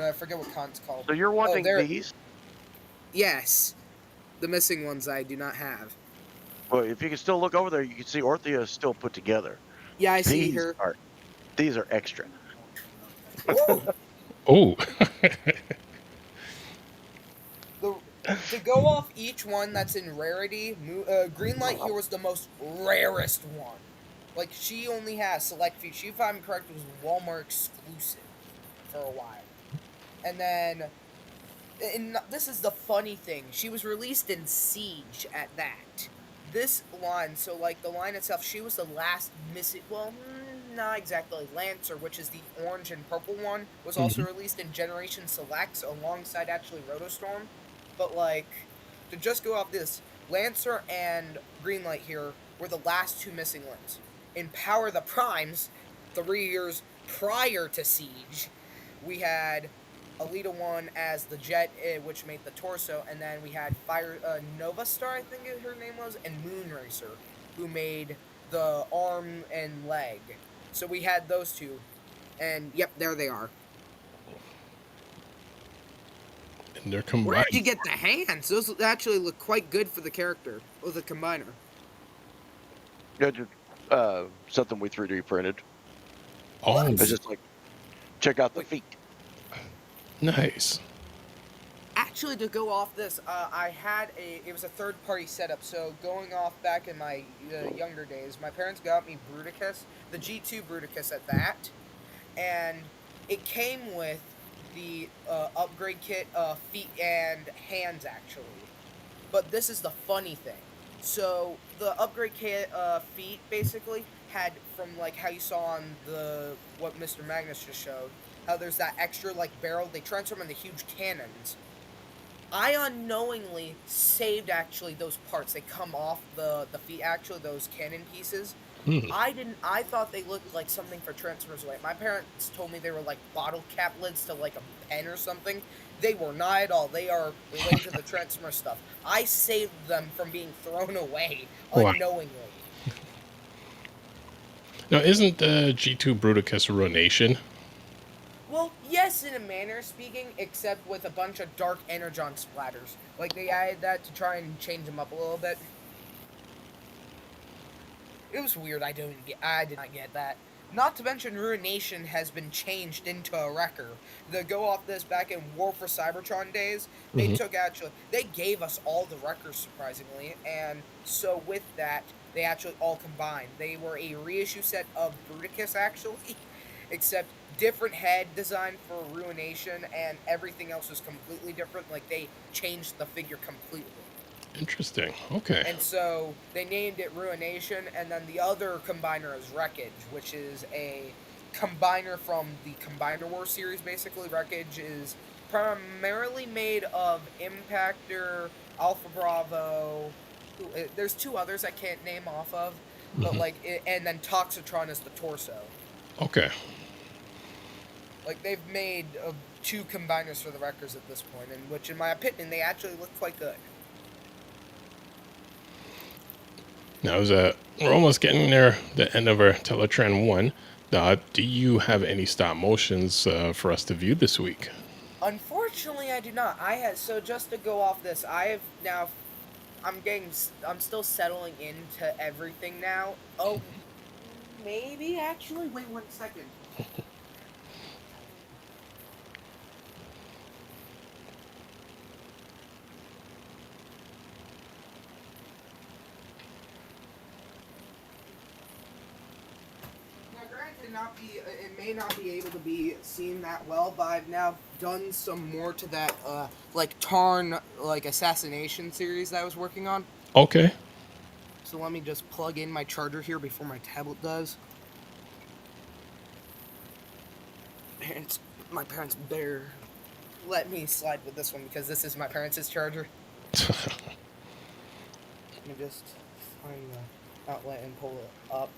I forget what con's called. So you're wanting these? Yes, the missing ones I do not have. Well, if you can still look over there, you can see Orthea is still put together. Yeah, I see her. These are extra. Ooh. Oh. To go off each one that's in rarity, Greenlight here was the most rarest one. Like, she only has select features. She, if I'm correct, was Walmart exclusive for a while. And then, this is the funny thing, she was released in Siege at that. This line, so like the line itself, she was the last missing, well, not exactly. Lancer, which is the orange and purple one, was also released in Generation Selects alongside actually Rotostorm. But like, to just go off this, Lancer and Greenlight here were the last 2 missing ones. In Power the Primes, 3 years prior to Siege, we had Alita 1 as the Jet, which made the torso, and then we had Nova Star, I think her name was, and Moonracer, who made the arm and leg. So we had those 2, and yep, there they are. And they're combined. Where did you get the hands? Those actually look quite good for the character, or the combiner. Yeah, just, something we 3D printed. Oh, It's just like, check out the feet. nice. Actually, to go off this, I had it was a third-party setup, so going off back in my younger days, my parents got me Bruticus, the G2 Bruticus at that, and it came with the upgrade kit, feet and hands, actually. But this is the funny thing. So, the upgrade kit, feet, basically, had, from, like, how you saw on what Mr. Magnus just showed, how there's that extra, like, barrel, they transform into huge cannons. I unknowingly saved, actually, those parts. They come off the feet, actually, those cannon pieces. I thought they looked like something for Transformers Away. My parents told me they were like bottle cap lids to like a pen or something. They were not at all. They are related to the Transformers stuff. I saved them from being thrown away unknowingly. Now, isn't G2 Bruticus a Ronation? Well, yes, in a manner of speaking, except with a bunch of dark energon splatters. Like, they added that to try and change them up a little bit. It was weird. I did not get that. Not to mention, Ruination has been changed into a wrecker. To go off this, back in War for Cybertron days, they they gave us all the wreckers, surprisingly, and so with that, they actually all combined. They were a reissue set of Bruticus, actually, except different head design for Ruination, and everything else was completely different. Like, they changed the figure completely. Interesting. Okay. And so they named it Ruination, and then the other combiner is Wreckage, which is a combiner from the Combiner War series, basically. Wreckage is primarily made of Impactor, Alpha Bravo. There's two others I can't name off of, but and then Toxitron is the torso. Okay. Like, they've made two combiners for the Wreckers at this point, and which, in my opinion, they actually look quite good. Now, we're almost getting near the end of our TelaTraan 1. Do you have any stop motions for us to view this week? Unfortunately, I do not. So just to go off this, I'm still settling into everything now. Oh, maybe actually. Wait 1 second. It may not be able to be seen that well, but I've now done some more to that, like Tarn, like assassination series that I was working on. Okay. So let me just plug in my charger here before my tablet does. My parents better let me slide with this one because this is my parents' charger. Let me just find the outlet and pull it up.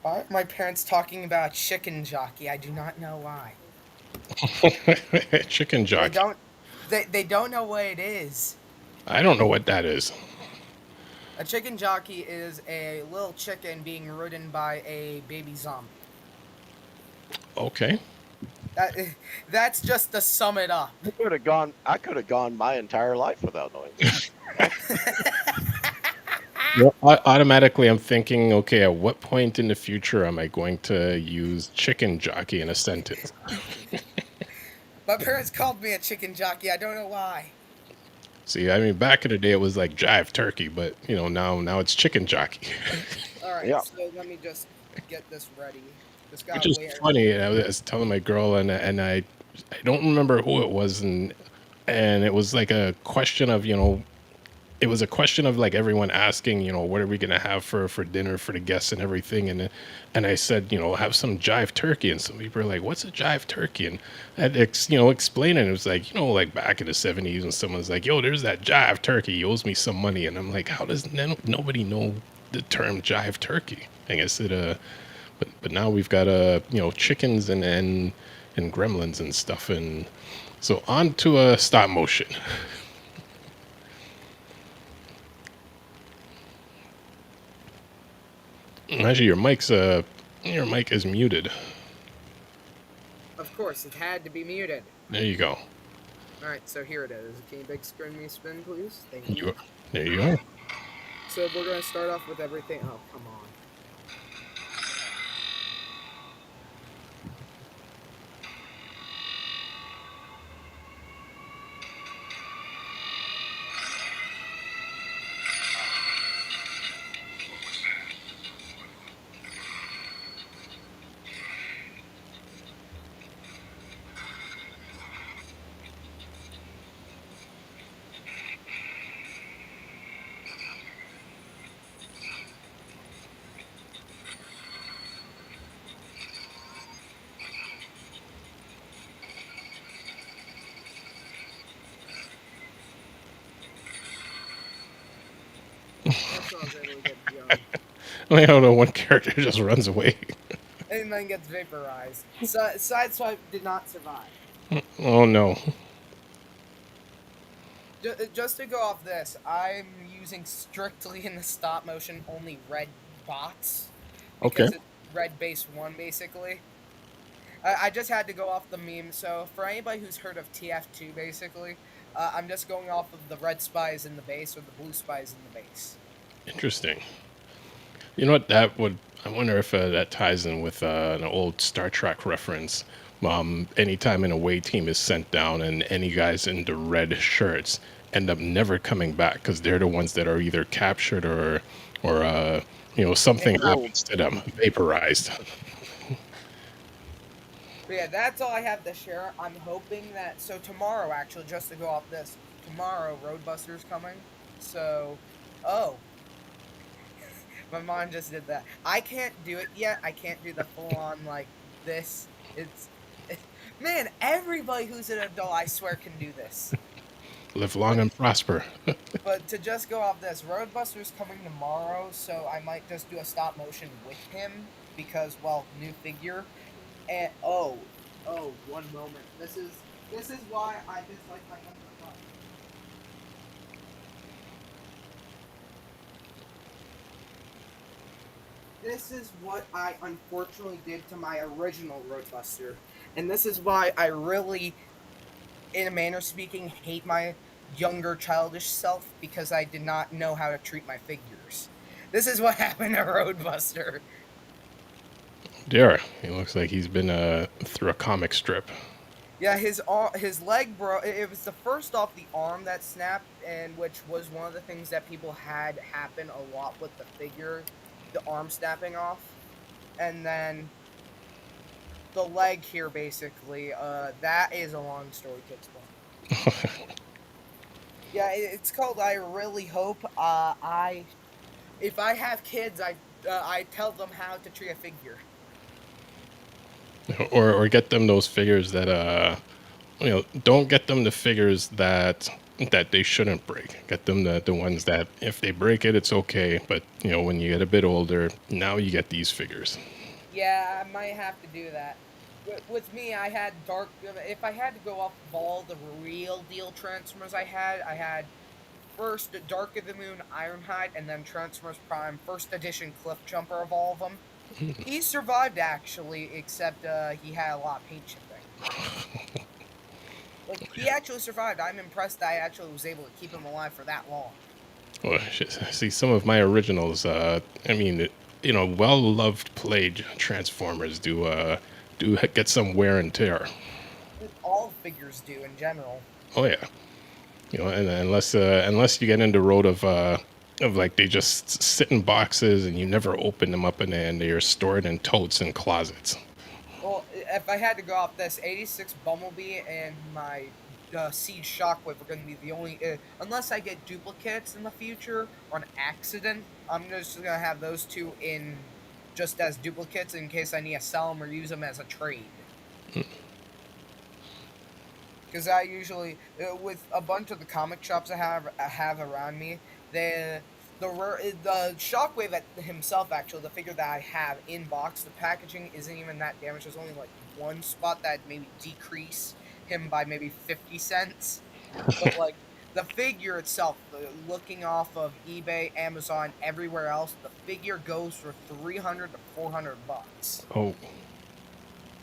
Why are my parents talking about chicken jockey? I do not know why. Chicken jockey. They don't know what it is. I don't know what that is. A chicken jockey is a little chicken being ridden by a baby zombie. Okay. That's just to sum it up. I could have gone my entire life without knowing this. Well, automatically, I'm thinking, okay, at what point in the future am I going to use chicken jockey in a sentence? My parents called me a chicken jockey. I don't know why. See, I mean, back in the day, it was like jive turkey, but now it's chicken jockey. All right, Yeah. so let me just get this ready. Which is funny. I was telling my girl, and I don't remember who it was, and it was like a question of it was a question of like everyone asking, what are we gonna have for dinner for the guests and everything, and I said, have some jive turkey, and some people are like, what's a jive turkey? And I had to, explain it. It was like, like back in the 70s when someone's like, yo, there's that jive turkey, he owes me some money, and I'm like, how does nobody know the term jive turkey? I guess but now we've got chickens and gremlins and stuff, and so on to a stop motion. Actually, your mic is muted. Of course, it had to be muted. There you go. All right, so here it is. Can you big screen me spin, please? Thank you. There you are. So we're going to start off with everything. Oh, come on. I don't know. One character just runs away. And then gets vaporized. So, Sideswipe did not survive. Oh no. Just to go off this, I'm using strictly in the stop motion only red bots. Because it's red base 1 basically. I just had to go off the meme. So for anybody who's heard of TF2 basically, I'm just going off of the red spies in the base or the blue spies in the base. Interesting. You know what? That would. I wonder if that ties in with an old Star Trek reference. Anytime an away team is sent down and any guys in the red shirts end up never coming back because they're the ones that are either captured or something happens to them, vaporized. But yeah, that's all I have to share. I'm hoping that tomorrow, actually, just to go off this, tomorrow Roadbuster's coming. So, oh, my mom just did that. I can't do it yet. I can't do the full on like this. Man, everybody who's an adult, I swear, can do this. Live long and prosper. But to just go off this, Roadbuster's coming tomorrow, so I might just do a stop motion with him because, well, new figure. And one moment. This is why I dislike my younger brother. This is what I unfortunately did to my original Roadbuster, and this is why I really, in a manner of speaking, hate my younger childish self because I did not know how to treat my figures. This is what happened to Roadbuster. Dear, he looks like he's been through a comic strip. Yeah, his leg broke. It was the first off the arm that snapped, and which was one of the things that people had happen a lot with the figure, the arm snapping off, and then the leg here basically. That is a long story to explain. Yeah, it's called. I really hope. If I have kids, I tell them how to treat a figure. or get them those figures that don't get them the figures that they shouldn't break. Get them the ones that if they break it, it's okay. But when you get a bit older, now you get these figures. Yeah, I might have to do that. With me, I had dark. If I had to go off of all the real deal Transformers, I had first Dark of the Moon, Ironhide, and then Transformers Prime, first edition Cliff Jumper of all of them. He survived actually, except he had a lot of paint chipping. Like, he actually survived. I'm impressed that I actually was able to keep him alive for that long. Well, see, some of my originals. Well-loved played Transformers do get some wear and tear. All figures do in general. Oh yeah, and unless you get into road of like they just sit in boxes and you never open them up and they're stored in totes and closets. Well, if I had to go off this, 86 Bumblebee and my Siege Shockwave are going to be the only... unless I get duplicates in the future on accident, I'm just going to have those two in just as duplicates in case I need to sell them or use them as a trade. Because I usually, with a bunch of the comic shops I have around me, the Shockwave himself, actually, the figure that I have in box, the packaging isn't even that damaged. There's only like one spot that maybe decrease him by maybe 50 cents. But like the figure itself, looking off of eBay, Amazon, everywhere else, the figure goes for $300 to $400. Oh.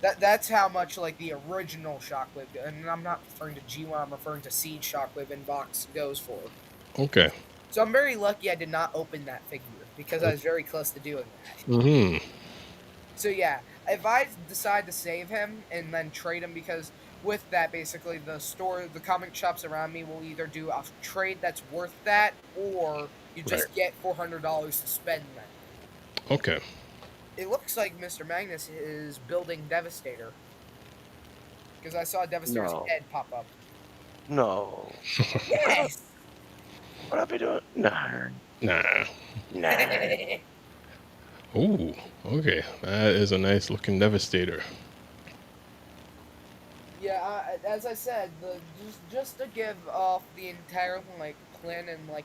That's how much like the original Shockwave, and I'm not referring to G1, I'm referring to Siege Shockwave in box goes for. Okay. So I'm very lucky I did not open that figure because I was very close to doing that. Mm-hmm. So yeah, if I decide to save him and then trade him, because with that basically the comic shops around me will either do a trade that's worth that, or you just get $400 to spend then. Okay. It looks like Mr. Magnus is building Devastator. Because I saw Devastator's head pop up. No. Yes! What I be doing? Nah. Ooh, okay. That is a nice looking Devastator. Yeah, as I said, just to give off the entire plan in a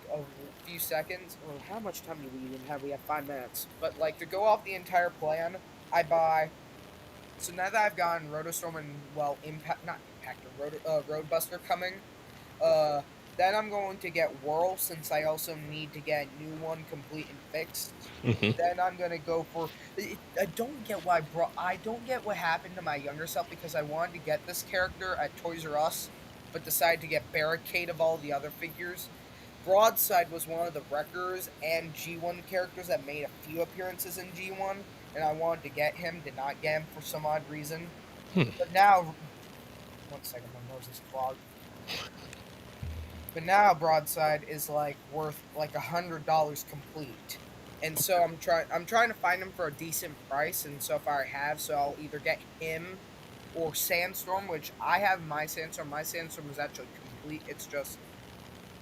few seconds. Well, how much time do we even have? We have 5 minutes. But to go off the entire plan, I buy. So now that I've gotten Rotostorm and Roadbuster coming, then I'm going to get Whirl since I also need to get a new one complete and fixed. Mm-hmm. Then I'm gonna go for. I don't get why I don't get what happened to my younger self because I wanted to get this character at Toys R Us, but decided to get Barricade of all the other figures. Broadside was one of the Wreckers and G1 characters that made a few appearances in G1, and I wanted to get him, did not get him for some odd reason. But now, one second, my nose is clogged. But now Broadside is like worth like $100 complete, and so I'm trying to find him for a decent price. And so far I have, so I'll either get him or Sandstorm, which I have my Sandstorm. My Sandstorm is actually complete. It's just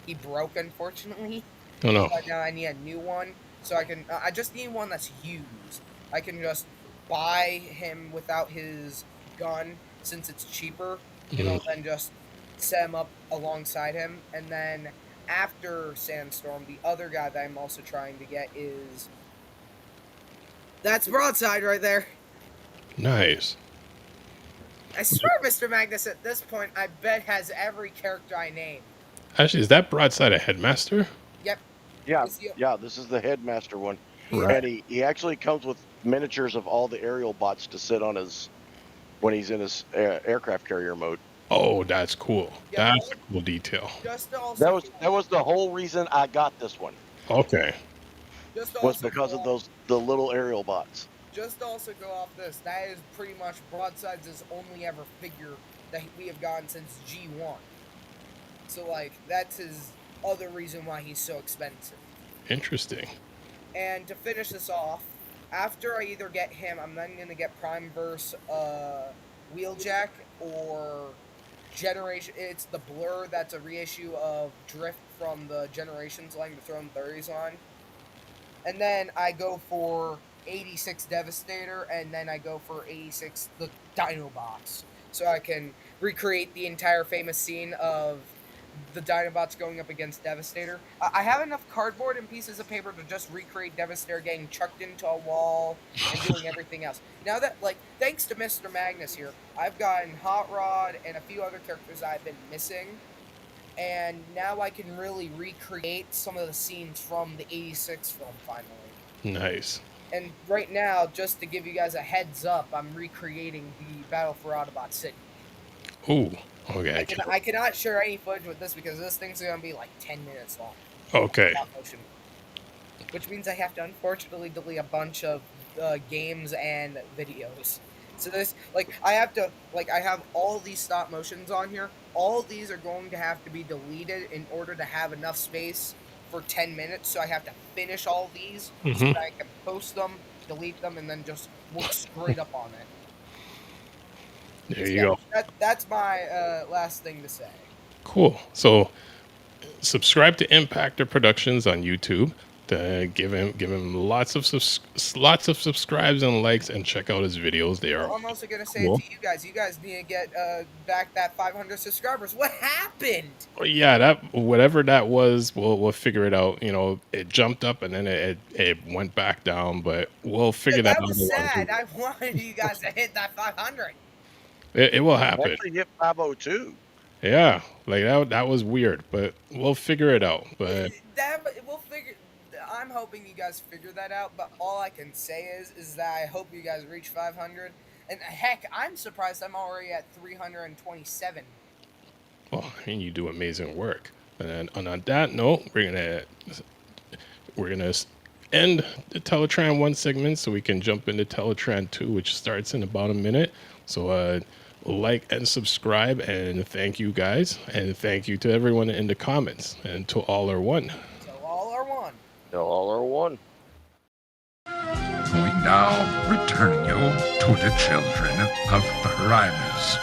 he broke, unfortunately. Oh no! But now I need a new one, so I just need one that's used. I can just buy him without his gun since it's cheaper, than just set him up alongside him. And then after Sandstorm, the other guy that I'm also trying to get is that's Broadside right there. Nice. I swear, Mr. Magnus, at this point, I bet has every character I name. Actually, is that Broadside a headmaster? Yep. Yeah, this is the headmaster one. Right. And he actually comes with miniatures of all the aerial bots to sit on his when he's in his aircraft carrier mode. Oh, that's cool. Yeah, That's a cool detail. Just also, That was the whole reason I got this one. Okay. just Was also because go of off- the little aerial bots. Just to also go off this, that is pretty much Broadside's only ever figure that we have gotten since G1. So, like, that's his other reason why he's so expensive. Interesting. And to finish this off, after I either get him, I'm then going to get Prime Verse Wheeljack or Generation. It's the Blur that's a reissue of Drift from the Generations line to Throne 30s on. And then I go for 86 Devastator, and then I go for 86 the Dinobots. So I can recreate the entire famous scene of the Dinobots going up against Devastator. I have enough cardboard and pieces of paper to just recreate Devastator getting chucked into a wall and doing everything else. Now that, like, thanks to Mr. Magnus here, I've gotten Hot Rod and a few other characters I've been missing. And now I can really recreate some of the scenes from the 86 film finally. Nice. And right now, just to give you guys a heads up, I'm recreating the Battle for Autobot City. Ooh. Okay. I cannot share any footage with this because this thing's going to be like 10 minutes long. Okay. Stop motion. Which means I have to unfortunately delete a bunch of games and videos. So this, like, I have all these stop motions on here. All these are going to have to be deleted in order to have enough space for 10 minutes. So I have to finish all these so that I can post them, delete them, and then just look straight up on it. There you go. That's my last thing to say. Cool. So subscribe to Impactor Productions on YouTube. Give him lots of subscribes and likes, and check out his videos. They are I'm also gonna say cool. it to you guys. You guys need to get back that 500 subscribers. What happened? Yeah, that whatever that was, we'll figure it out. You know, it jumped up and then it went back down, but we'll figure that out. That was sad. I wanted you guys to hit that 500. It will I happen. actually hit 502. Yeah, like that was weird, but we'll figure it out. But We'll figure. I'm hoping you guys figure that out. But all I can say is that I hope you guys reach 500. And heck, I'm surprised I'm already at 327. well, I mean, you do amazing work. And then on that note, we're gonna end the TelaTraan 1 segment so we can jump into TelaTraan 2, which starts in about a minute. So like and subscribe, and thank you guys, and thank you to everyone in the comments, and to all are one. So all are one. No, all are one. We now return you to the Children of Primus.